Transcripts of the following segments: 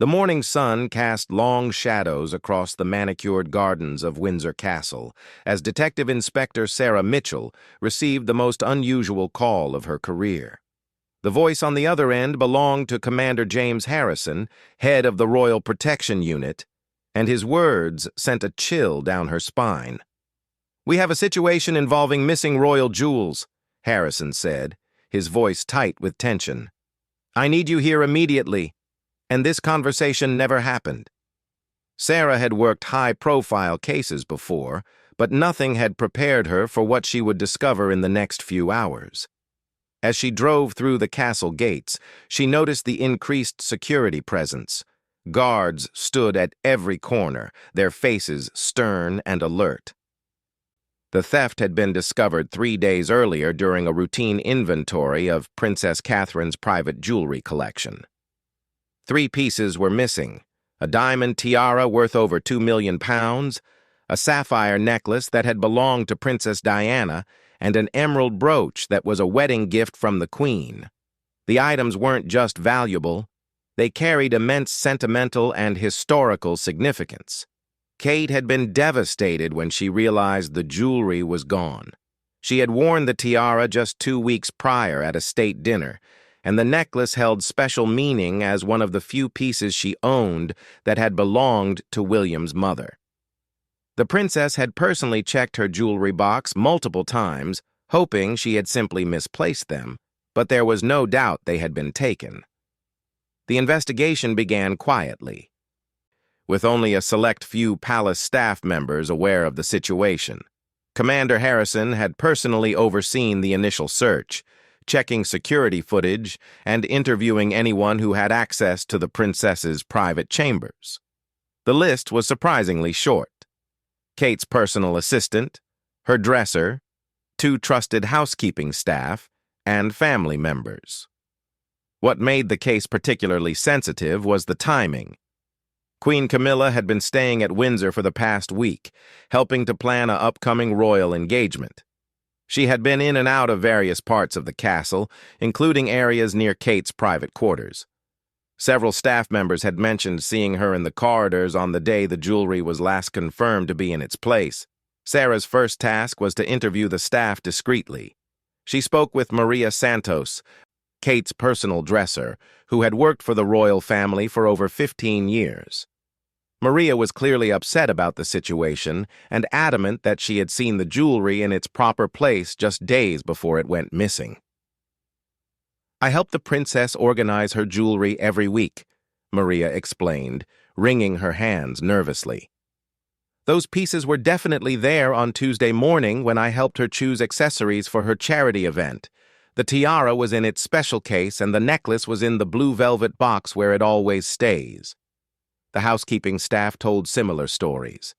The morning sun cast long shadows across the manicured gardens of Windsor Castle as Detective Inspector Sarah Mitchell received the most unusual call of her career. The voice on the other end belonged to Commander James Harrison, head of the Royal Protection Unit, and his words sent a chill down her spine. "We have a situation involving missing royal jewels," Harrison said, his voice tight with tension. "I need you here immediately." And this conversation never happened. Sarah had worked high-profile cases before, but nothing had prepared her for what she would discover in the next few hours. As she drove through the castle gates, she noticed the increased security presence. Guards stood at every corner, their faces stern and alert. The theft had been discovered 3 days earlier during a routine inventory of Princess Catherine's private jewelry collection. 3 pieces were missing: a diamond tiara worth over £2 million, a sapphire necklace that had belonged to Princess Diana, and an emerald brooch that was a wedding gift from the Queen. The items weren't just valuable, they carried immense sentimental and historical significance. Kate had been devastated when she realized the jewelry was gone. She had worn the tiara just 2 weeks prior at a state dinner, and the necklace held special meaning as one of the few pieces she owned that had belonged to William's mother. The princess had personally checked her jewelry box multiple times, hoping she had simply misplaced them, but there was no doubt they had been taken. The investigation began quietly, with only a select few palace staff members aware of the situation. Commander Harrison had personally overseen the initial search, checking security footage and interviewing anyone who had access to the princess's private chambers. The list was surprisingly short: Kate's personal assistant, her dresser, 2 trusted housekeeping staff, and family members. What made the case particularly sensitive was the timing. Queen Camilla had been staying at Windsor for the past week, helping to plan an upcoming royal engagement. She had been in and out of various parts of the castle, including areas near Kate's private quarters. Several staff members had mentioned seeing her in the corridors on the day the jewelry was last confirmed to be in its place. Sarah's first task was to interview the staff discreetly. She spoke with Maria Santos, Kate's personal dresser, who had worked for the royal family for over 15 years. Maria was clearly upset about the situation and adamant that she had seen the jewelry in its proper place just days before it went missing. "I help the princess organize her jewelry every week," Maria explained, wringing her hands nervously. "Those pieces were definitely there on Tuesday morning when I helped her choose accessories for her charity event. The tiara was in its special case and the necklace was in the blue velvet box where it always stays." The housekeeping staff told similar stories.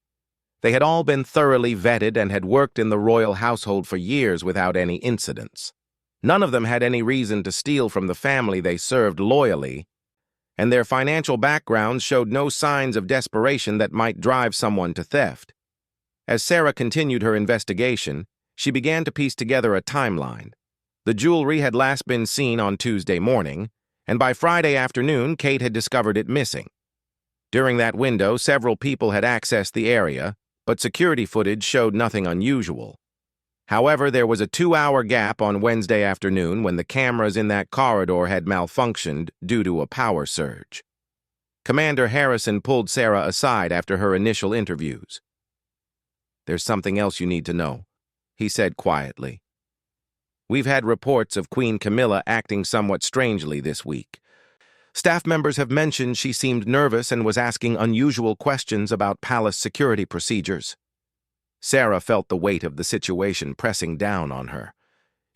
They had all been thoroughly vetted and had worked in the royal household for years without any incidents. None of them had any reason to steal from the family they served loyally, and their financial backgrounds showed no signs of desperation that might drive someone to theft. As Sarah continued her investigation, she began to piece together a timeline. The jewelry had last been seen on Tuesday morning, and by Friday afternoon, Kate had discovered it missing. During that window, several people had accessed the area, but security footage showed nothing unusual. However, there was a 2-hour gap on Wednesday afternoon when the cameras in that corridor had malfunctioned due to a power surge. Commander Harrison pulled Sarah aside after her initial interviews. "There's something else you need to know," he said quietly. "We've had reports of Queen Camilla acting somewhat strangely this week. Staff members have mentioned she seemed nervous and was asking unusual questions about palace security procedures." Sarah felt the weight of the situation pressing down on her.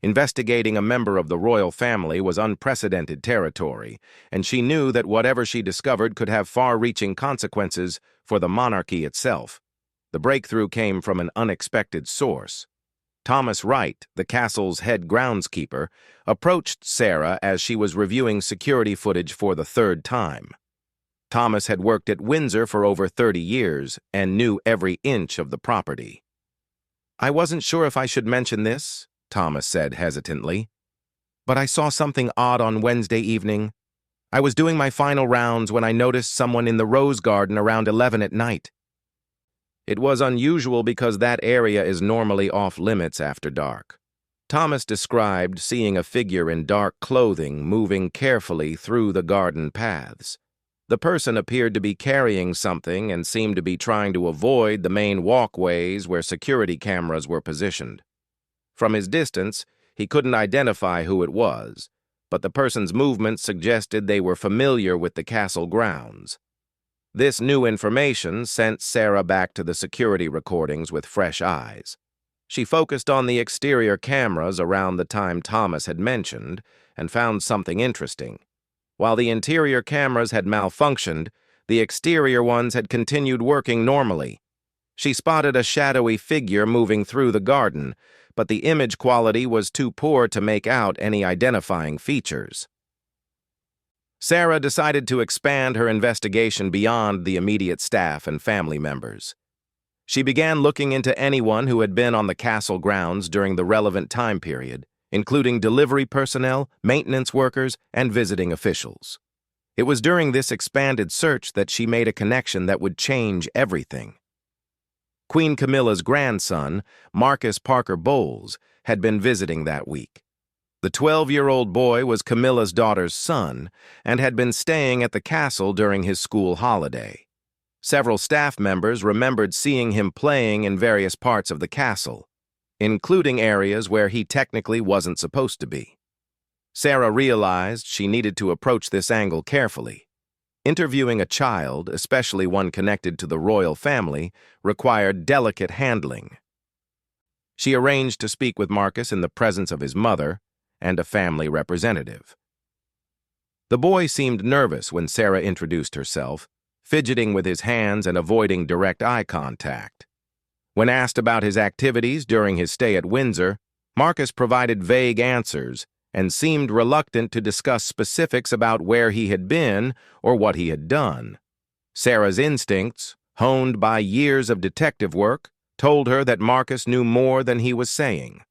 Investigating a member of the royal family was unprecedented territory, and she knew that whatever she discovered could have far-reaching consequences for the monarchy itself. The breakthrough came from an unexpected source. Thomas Wright, the castle's head groundskeeper, approached Sarah as she was reviewing security footage for the 3rd time. Thomas had worked at Windsor for over 30 years and knew every inch of the property. "I wasn't sure if I should mention this," Thomas said hesitantly, "but I saw something odd on Wednesday evening. I was doing my final rounds when I noticed someone in the rose garden around 11 at night. It was unusual because that area is normally off-limits after dark. Thomas described seeing a figure in dark clothing moving carefully through the garden paths. The person appeared to be carrying something and seemed to be trying to avoid the main walkways where security cameras were positioned. From his distance, he couldn't identify who it was, but the person's movements suggested they were familiar with the castle grounds. This new information sent Sarah back to the security recordings with fresh eyes. She focused on the exterior cameras around the time Thomas had mentioned and found something interesting. While the interior cameras had malfunctioned, the exterior ones had continued working normally. She spotted a shadowy figure moving through the garden, but the image quality was too poor to make out any identifying features. Sarah decided to expand her investigation beyond the immediate staff and family members. She began looking into anyone who had been on the castle grounds during the relevant time period, including delivery personnel, maintenance workers, and visiting officials. It was during this expanded search that she made a connection that would change everything. Queen Camilla's grandson, Marcus Parker Bowles, had been visiting that week. The 12-year-old boy was Camilla's daughter's son and had been staying at the castle during his school holiday. Several staff members remembered seeing him playing in various parts of the castle, including areas where he technically wasn't supposed to be. Sarah realized she needed to approach this angle carefully. Interviewing a child, especially one connected to the royal family, required delicate handling. She arranged to speak with Marcus in the presence of his mother and a family representative. The boy seemed nervous when Sarah introduced herself, fidgeting with his hands and avoiding direct eye contact. When asked about his activities during his stay at Windsor, Marcus provided vague answers and seemed reluctant to discuss specifics about where he had been or what he had done. Sarah's instincts, honed by years of detective work, told her that Marcus knew more than he was saying.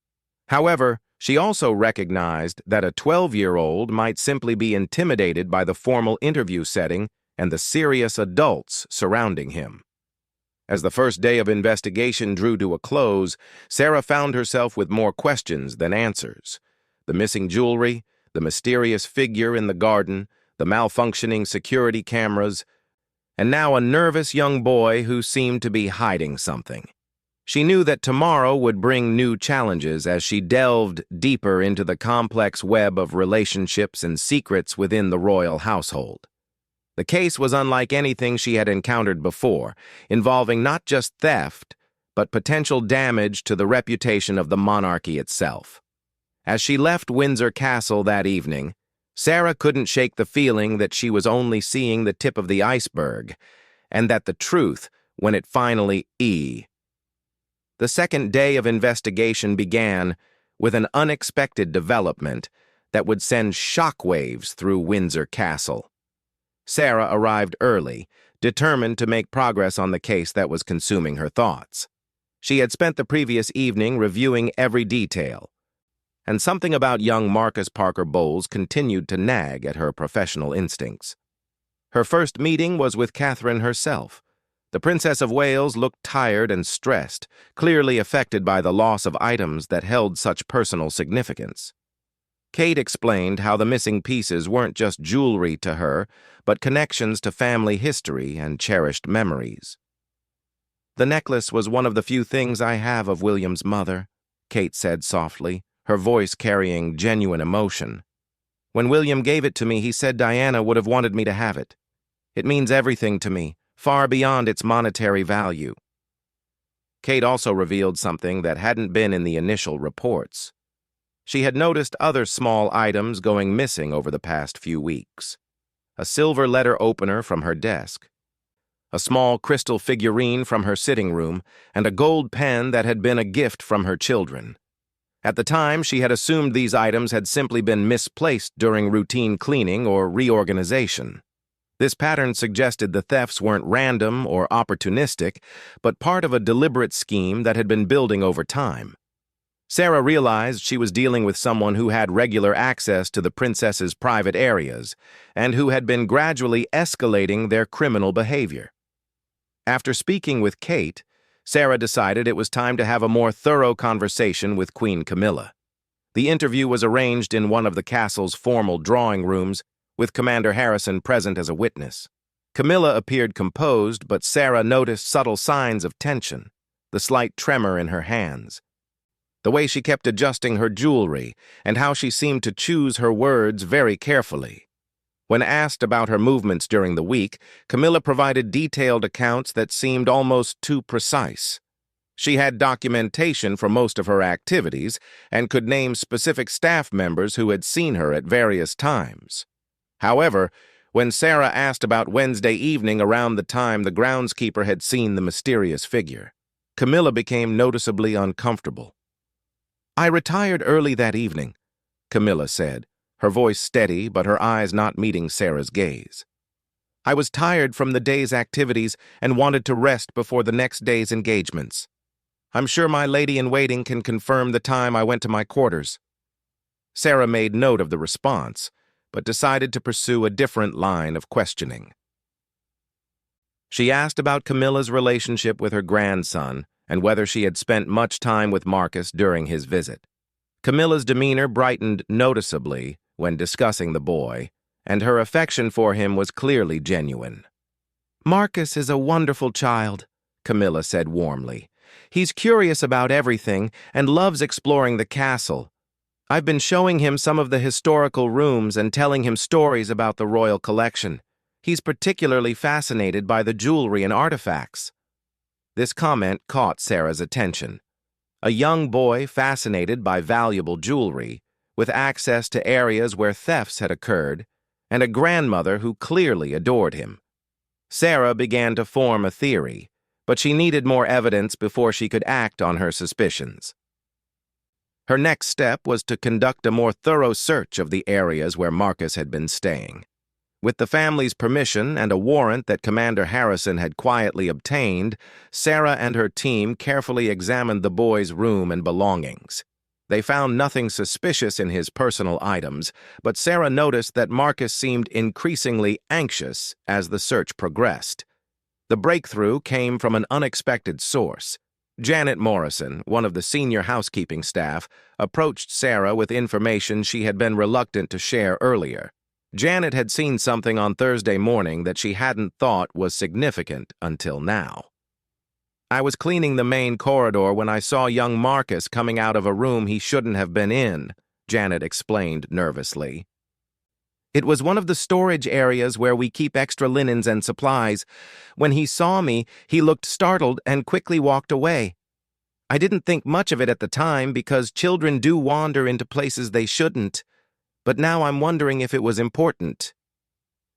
However, she also recognized that a 12-year-old might simply be intimidated by the formal interview setting and the serious adults surrounding him. As the first day of investigation drew to a close, Sarah found herself with more questions than answers. The missing jewelry, the mysterious figure in the garden, the malfunctioning security cameras, and now a nervous young boy who seemed to be hiding something. She knew that tomorrow would bring new challenges as she delved deeper into the complex web of relationships and secrets within the royal household. The case was unlike anything she had encountered before, involving not just theft, but potential damage to the reputation of the monarchy itself. As she left Windsor Castle that evening, Sarah couldn't shake the feeling that she was only seeing the tip of the iceberg, and that the truth, when it finally The second day of investigation began with an unexpected development that would send shockwaves through Windsor Castle. Sarah arrived early, determined to make progress on the case that was consuming her thoughts. She had spent the previous evening reviewing every detail, and something about young Marcus Parker Bowles continued to nag at her professional instincts. Her first meeting was with Catherine herself. The Princess of Wales looked tired and stressed, clearly affected by the loss of items that held such personal significance. Kate explained how the missing pieces weren't just jewelry to her, but connections to family history and cherished memories. "The necklace was one of the few things I have of William's mother," Kate said softly, her voice carrying genuine emotion. "When William gave it to me, he said Diana would have wanted me to have it. It means everything to me, far beyond its monetary value." Kate also revealed something that hadn't been in the initial reports. She had noticed other small items going missing over the past few weeks. A silver letter opener from her desk, a small crystal figurine from her sitting room, and a gold pen that had been a gift from her children. At the time, she had assumed these items had simply been misplaced during routine cleaning or reorganization. This pattern suggested the thefts weren't random or opportunistic, but part of a deliberate scheme that had been building over time. Sarah realized she was dealing with someone who had regular access to the princess's private areas and who had been gradually escalating their criminal behavior. After speaking with Kate, Sarah decided it was time to have a more thorough conversation with Queen Camilla. The interview was arranged in one of the castle's formal drawing rooms, with Commander Harrison present as a witness. Camilla appeared composed, but Sarah noticed subtle signs of tension, the slight tremor in her hands, the way she kept adjusting her jewelry, and how she seemed to choose her words very carefully. When asked about her movements during the week, Camilla provided detailed accounts that seemed almost too precise. She had documentation for most of her activities and could name specific staff members who had seen her at various times. However, when Sarah asked about Wednesday evening around the time the groundskeeper had seen the mysterious figure, Camilla became noticeably uncomfortable. "I retired early that evening," Camilla said, her voice steady but her eyes not meeting Sarah's gaze. "I was tired from the day's activities and wanted to rest before the next day's engagements. I'm sure my lady-in-waiting can confirm the time I went to my quarters." Sarah made note of the response, but decided to pursue a different line of questioning. She asked about Camilla's relationship with her grandson and whether she had spent much time with Marcus during his visit. Camilla's demeanor brightened noticeably when discussing the boy, and her affection for him was clearly genuine. "Marcus is a wonderful child," Camilla said warmly. "He's curious about everything and loves exploring the castle. I've been showing him some of the historical rooms and telling him stories about the royal collection. He's particularly fascinated by the jewelry and artifacts." This comment caught Sarah's attention. A young boy fascinated by valuable jewelry, with access to areas where thefts had occurred, and a grandmother who clearly adored him. Sarah began to form a theory, but she needed more evidence before she could act on her suspicions. Her next step was to conduct a more thorough search of the areas where Marcus had been staying. With the family's permission and a warrant that Commander Harrison had quietly obtained, Sarah and her team carefully examined the boy's room and belongings. They found nothing suspicious in his personal items, but Sarah noticed that Marcus seemed increasingly anxious as the search progressed. The breakthrough came from an unexpected source. Janet Morrison, one of the senior housekeeping staff, approached Sarah with information she had been reluctant to share earlier. Janet had seen something on Thursday morning that she hadn't thought was significant until now. "I was cleaning the main corridor when I saw young Marcus coming out of a room he shouldn't have been in," Janet explained nervously. "It was one of the storage areas where we keep extra linens and supplies. When he saw me, he looked startled and quickly walked away. I didn't think much of it at the time because children do wander into places they shouldn't. But now I'm wondering if it was important."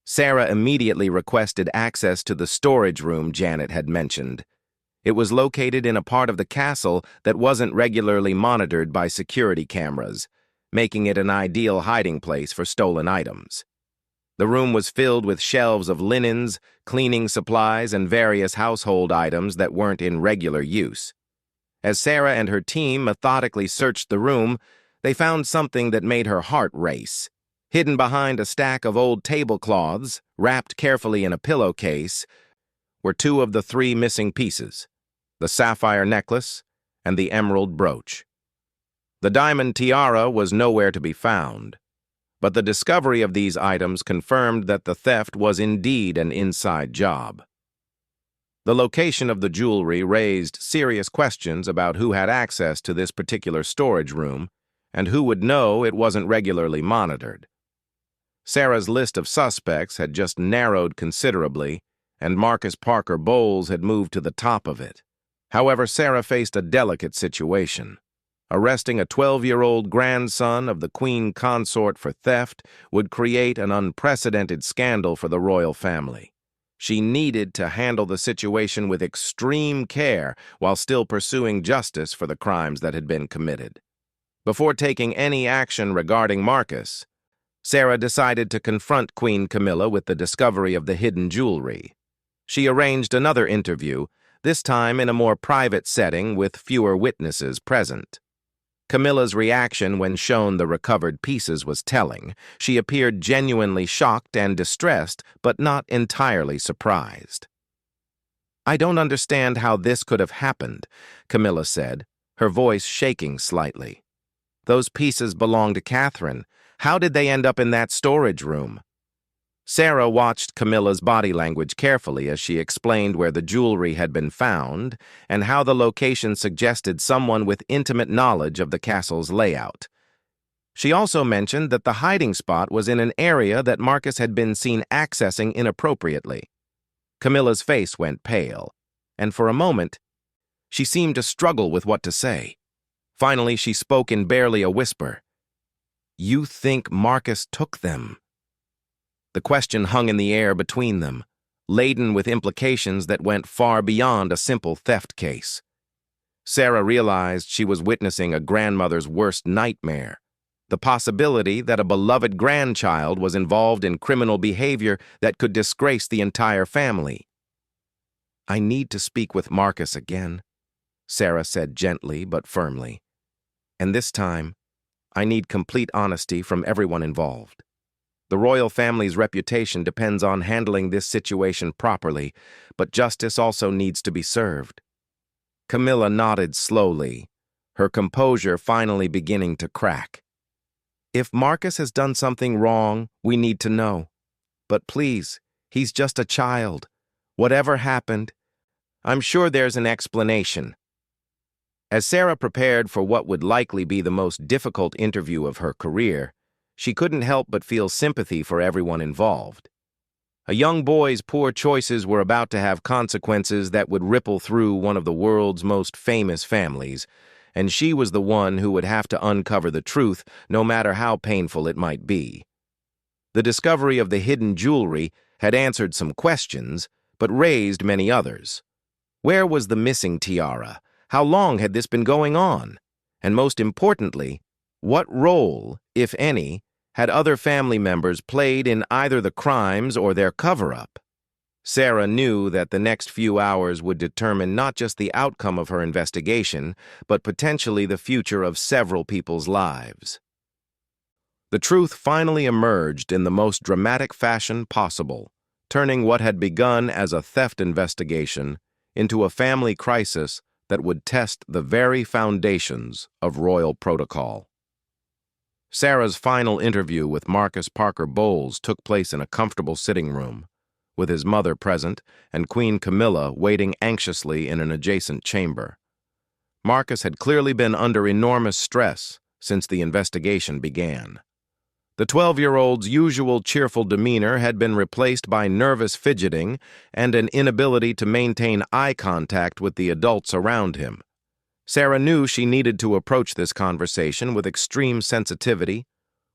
Sarah immediately requested access to the storage room Janet had mentioned. It was located in a part of the castle that wasn't regularly monitored by security cameras, making it an ideal hiding place for stolen items. The room was filled with shelves of linens, cleaning supplies, and various household items that weren't in regular use. As Sarah and her team methodically searched the room, they found something that made her heart race. Hidden behind a stack of old tablecloths, wrapped carefully in a pillowcase, were two of the three missing pieces: the sapphire necklace and the emerald brooch. The diamond tiara was nowhere to be found, but the discovery of these items confirmed that the theft was indeed an inside job. The location of the jewelry raised serious questions about who had access to this particular storage room and who would know it wasn't regularly monitored. Sarah's list of suspects had just narrowed considerably, and Marcus Parker Bowles had moved to the top of it. However, Sarah faced a delicate situation. Arresting a 12-year-old grandson of the Queen Consort for theft would create an unprecedented scandal for the royal family. She needed to handle the situation with extreme care while still pursuing justice for the crimes that had been committed. Before taking any action regarding Marcus, Sarah decided to confront Queen Camilla with the discovery of the hidden jewelry. She arranged another interview, this time in a more private setting with fewer witnesses present. Camilla's reaction when shown the recovered pieces was telling. She appeared genuinely shocked and distressed, but not entirely surprised. "I don't understand how this could have happened," Camilla said, her voice shaking slightly. "Those pieces belong to Catherine. How did they end up in that storage room?" Sarah watched Camilla's body language carefully as she explained where the jewelry had been found and how the location suggested someone with intimate knowledge of the castle's layout. She also mentioned that the hiding spot was in an area that Marcus had been seen accessing inappropriately. Camilla's face went pale, and for a moment, she seemed to struggle with what to say. Finally, she spoke in barely a whisper. "You think Marcus took them?" The question hung in the air between them, laden with implications that went far beyond a simple theft case. Sarah realized she was witnessing a grandmother's worst nightmare, the possibility that a beloved grandchild was involved in criminal behavior that could disgrace the entire family. "I need to speak with Marcus again," Sarah said gently but firmly. "And this time, I need complete honesty from everyone involved. The royal family's reputation depends on handling this situation properly, but justice also needs to be served." Camilla nodded slowly, her composure finally beginning to crack. "If Marcus has done something wrong, we need to know. But please, he's just a child. Whatever happened, I'm sure there's an explanation." As Sarah prepared for what would likely be the most difficult interview of her career, she couldn't help but feel sympathy for everyone involved. A young boy's poor choices were about to have consequences that would ripple through one of the world's most famous families, and she was the one who would have to uncover the truth, no matter how painful it might be. The discovery of the hidden jewelry had answered some questions, but raised many others. Where was the missing tiara? How long had this been going on? And most importantly, what role, if any, had other family members played in either the crimes or their cover-up? Sarah knew that the next few hours would determine not just the outcome of her investigation, but potentially the future of several people's lives. The truth finally emerged in the most dramatic fashion possible, turning what had begun as a theft investigation into a family crisis that would test the very foundations of royal protocol. Sarah's final interview with Marcus Parker Bowles took place in a comfortable sitting room, with his mother present and Queen Camilla waiting anxiously in an adjacent chamber. Marcus had clearly been under enormous stress since the investigation began. The 12-year-old's usual cheerful demeanor had been replaced by nervous fidgeting and an inability to maintain eye contact with the adults around him. Sarah knew she needed to approach this conversation with extreme sensitivity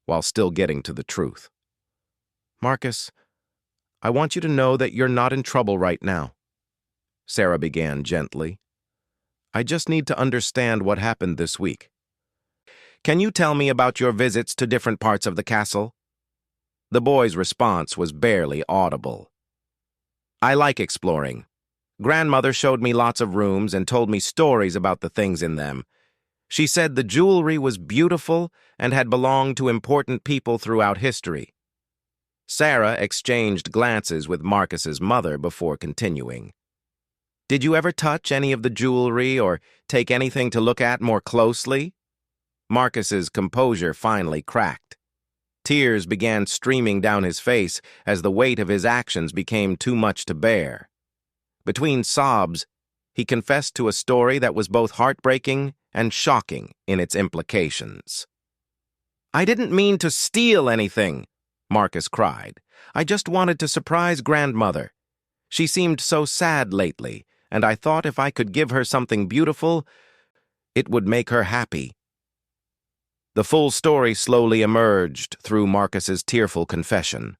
while still getting to the truth. "Marcus, I want you to know that you're not in trouble right now," Sarah began gently. "I just need to understand what happened this week. Can you tell me about your visits to different parts of the castle?" The boy's response was barely audible. "I like exploring. Grandmother showed me lots of rooms and told me stories about the things in them. She said the jewelry was beautiful and had belonged to important people throughout history." Sarah exchanged glances with Marcus's mother before continuing. "Did you ever touch any of the jewelry or take anything to look at more closely?" Marcus's composure finally cracked. Tears began streaming down his face as the weight of his actions became too much to bear. Between sobs, he confessed to a story that was both heartbreaking and shocking in its implications. "I didn't mean to steal anything," Marcus cried. "I just wanted to surprise grandmother. She seemed so sad lately, and I thought if I could give her something beautiful, it would make her happy." The full story slowly emerged through Marcus's tearful confession.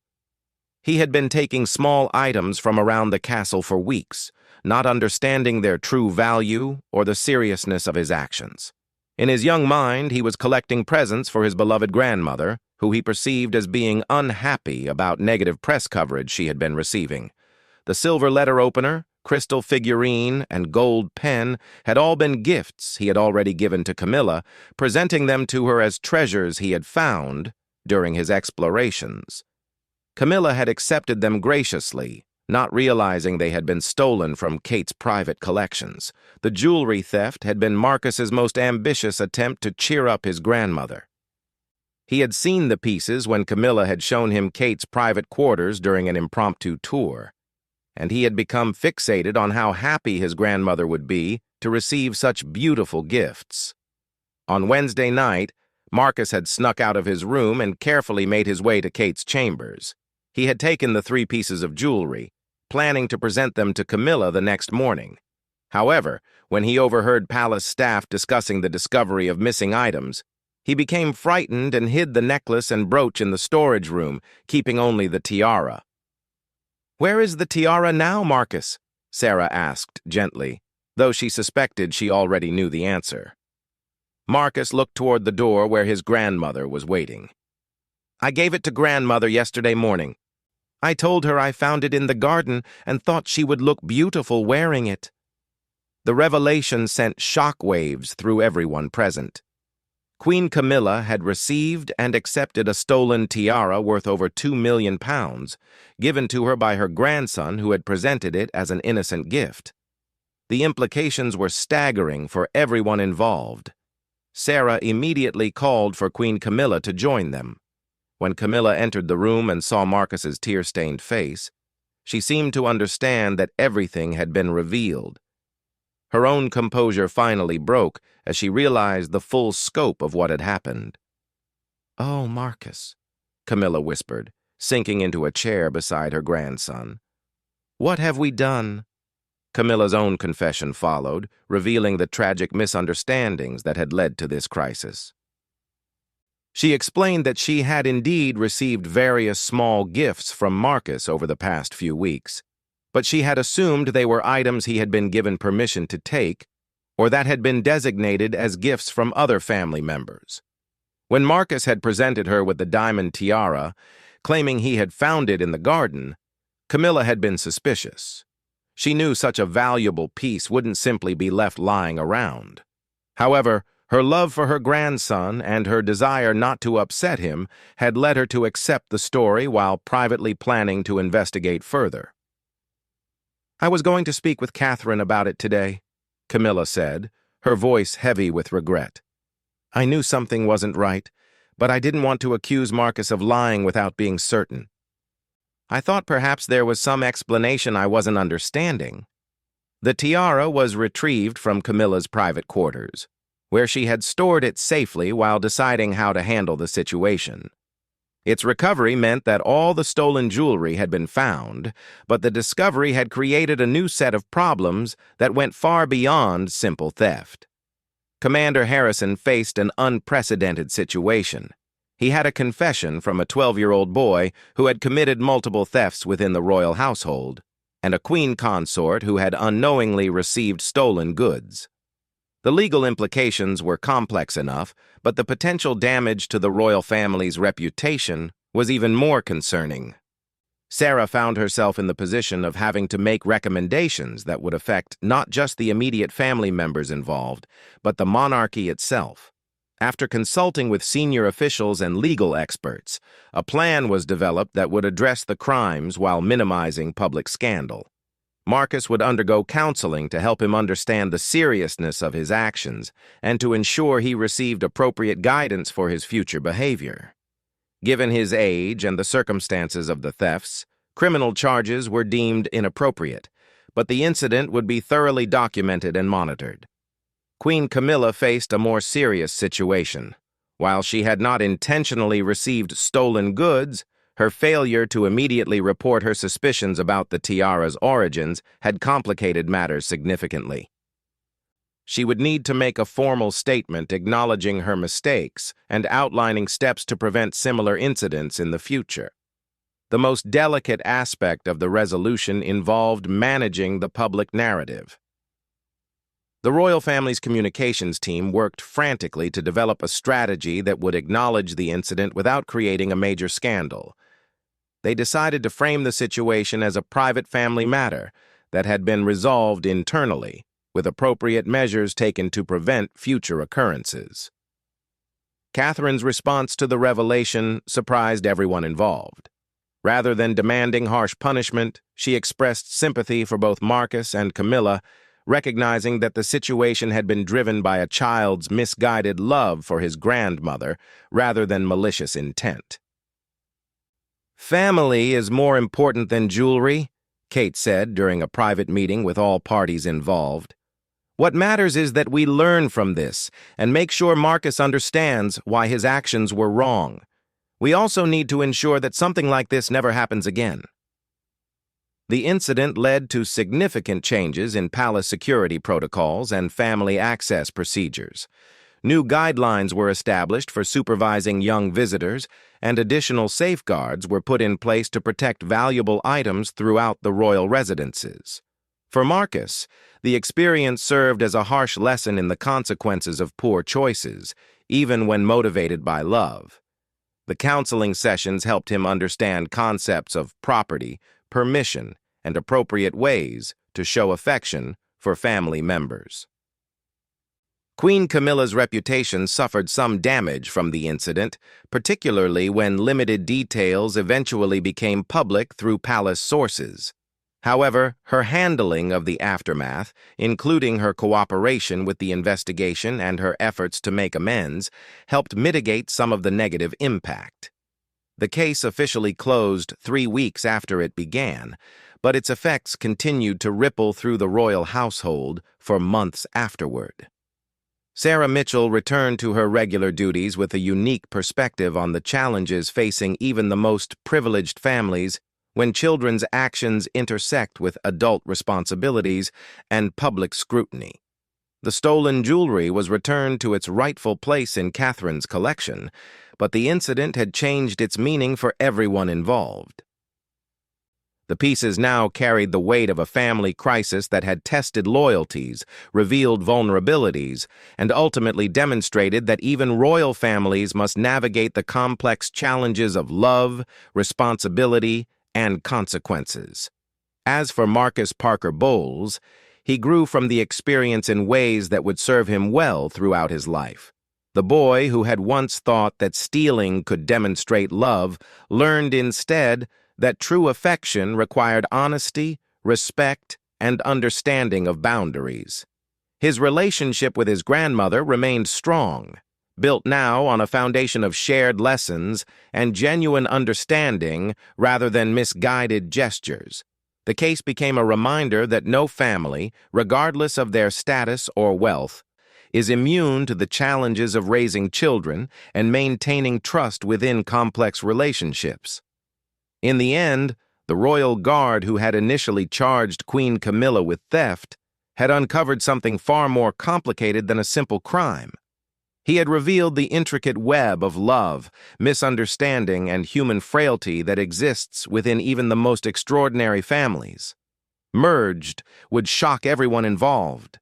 He had been taking small items from around the castle for weeks, not understanding their true value or the seriousness of his actions. In his young mind, he was collecting presents for his beloved grandmother, who he perceived as being unhappy about negative press coverage she had been receiving. The silver letter opener, crystal figurine, and gold pen had all been gifts he had already given to Camilla, presenting them to her as treasures he had found during his explorations. Camilla had accepted them graciously, not realizing they had been stolen from Kate's private collections. The jewelry theft had been Marcus's most ambitious attempt to cheer up his grandmother. He had seen the pieces when Camilla had shown him Kate's private quarters during an impromptu tour, and he had become fixated on how happy his grandmother would be to receive such beautiful gifts. On Wednesday night, Marcus had snuck out of his room and carefully made his way to Kate's chambers. He had taken the 3 pieces of jewelry, planning to present them to Camilla the next morning. However, when he overheard palace staff discussing the discovery of missing items, he became frightened and hid the necklace and brooch in the storage room, keeping only the tiara. "Where is the tiara now, Marcus?" Sarah asked gently, though she suspected she already knew the answer. Marcus looked toward the door where his grandmother was waiting. "I gave it to grandmother yesterday morning. I told her I found it in the garden and thought she would look beautiful wearing it." The revelation sent shockwaves through everyone present. Queen Camilla had received and accepted a stolen tiara worth over £2 million, given to her by her grandson who had presented it as an innocent gift. The implications were staggering for everyone involved. Sarah immediately called for Queen Camilla to join them. When Camilla entered the room and saw Marcus's tear-stained face, she seemed to understand that everything had been revealed. Her own composure finally broke as she realized the full scope of what had happened. "Oh, Marcus," Camilla whispered, sinking into a chair beside her grandson. "What have we done?" Camilla's own confession followed, revealing the tragic misunderstandings that had led to this crisis. She explained that she had indeed received various small gifts from Marcus over the past few weeks, but she had assumed they were items he had been given permission to take or that had been designated as gifts from other family members. When Marcus had presented her with the diamond tiara, claiming he had found it in the garden, Camilla had been suspicious. She knew such a valuable piece wouldn't simply be left lying around. However, her love for her grandson and her desire not to upset him had led her to accept the story while privately planning to investigate further. "I was going to speak with Catherine about it today," Camilla said, her voice heavy with regret. "I knew something wasn't right, but I didn't want to accuse Marcus of lying without being certain. I thought perhaps there was some explanation I wasn't understanding." The tiara was retrieved from Camilla's private quarters, where she had stored it safely while deciding how to handle the situation. Its recovery meant that all the stolen jewelry had been found, but the discovery had created a new set of problems that went far beyond simple theft. Commander Harrison faced an unprecedented situation. He had a confession from a 12-year-old boy who had committed multiple thefts within the royal household, and a queen consort who had unknowingly received stolen goods. The legal implications were complex enough, but the potential damage to the royal family's reputation was even more concerning. Sarah found herself in the position of having to make recommendations that would affect not just the immediate family members involved, but the monarchy itself. After consulting with senior officials and legal experts, a plan was developed that would address the crimes while minimizing public scandal. Marcus would undergo counseling to help him understand the seriousness of his actions and to ensure he received appropriate guidance for his future behavior. Given his age and the circumstances of the thefts, criminal charges were deemed inappropriate, but the incident would be thoroughly documented and monitored. Queen Camilla faced a more serious situation. While she had not intentionally received stolen goods, her failure to immediately report her suspicions about the tiara's origins had complicated matters significantly. She would need to make a formal statement acknowledging her mistakes and outlining steps to prevent similar incidents in the future. The most delicate aspect of the resolution involved managing the public narrative. The royal family's communications team worked frantically to develop a strategy that would acknowledge the incident without creating a major scandal. They decided to frame the situation as a private family matter that had been resolved internally, with appropriate measures taken to prevent future occurrences. Catherine's response to the revelation surprised everyone involved. Rather than demanding harsh punishment, she expressed sympathy for both Marcus and Camilla, recognizing that the situation had been driven by a child's misguided love for his grandmother rather than malicious intent. "Family is more important than jewelry," Kate said during a private meeting with all parties involved. "What matters is that we learn from this and make sure Marcus understands why his actions were wrong. We also need to ensure that something like this never happens again." The incident led to significant changes in palace security protocols and family access procedures. New guidelines were established for supervising young visitors, and additional safeguards were put in place to protect valuable items throughout the royal residences. For Marcus, the experience served as a harsh lesson in the consequences of poor choices, even when motivated by love. The counseling sessions helped him understand concepts of property, permission, and appropriate ways to show affection for family members. Queen Camilla's reputation suffered some damage from the incident, particularly when limited details eventually became public through palace sources. However, her handling of the aftermath, including her cooperation with the investigation and her efforts to make amends, helped mitigate some of the negative impact. The case officially closed 3 weeks after it began, but its effects continued to ripple through the royal household for months afterward. Sarah Mitchell returned to her regular duties with a unique perspective on the challenges facing even the most privileged families when children's actions intersect with adult responsibilities and public scrutiny. The stolen jewelry was returned to its rightful place in Catherine's collection, but the incident had changed its meaning for everyone involved. The pieces now carried the weight of a family crisis that had tested loyalties, revealed vulnerabilities, and ultimately demonstrated that even royal families must navigate the complex challenges of love, responsibility, and consequences. As for Marcus Parker Bowles, he grew from the experience in ways that would serve him well throughout his life. The boy who had once thought that stealing could demonstrate love learned instead that true affection required honesty, respect, and understanding of boundaries. His relationship with his grandmother remained strong, built now on a foundation of shared lessons and genuine understanding rather than misguided gestures. The case became a reminder that no family, regardless of their status or wealth, is immune to the challenges of raising children and maintaining trust within complex relationships. In the end, the royal guard who had initially charged Queen Camilla with theft had uncovered something far more complicated than a simple crime. He had revealed the intricate web of love, misunderstanding, and human frailty that exists within even the most extraordinary families. Merged, would shock everyone involved.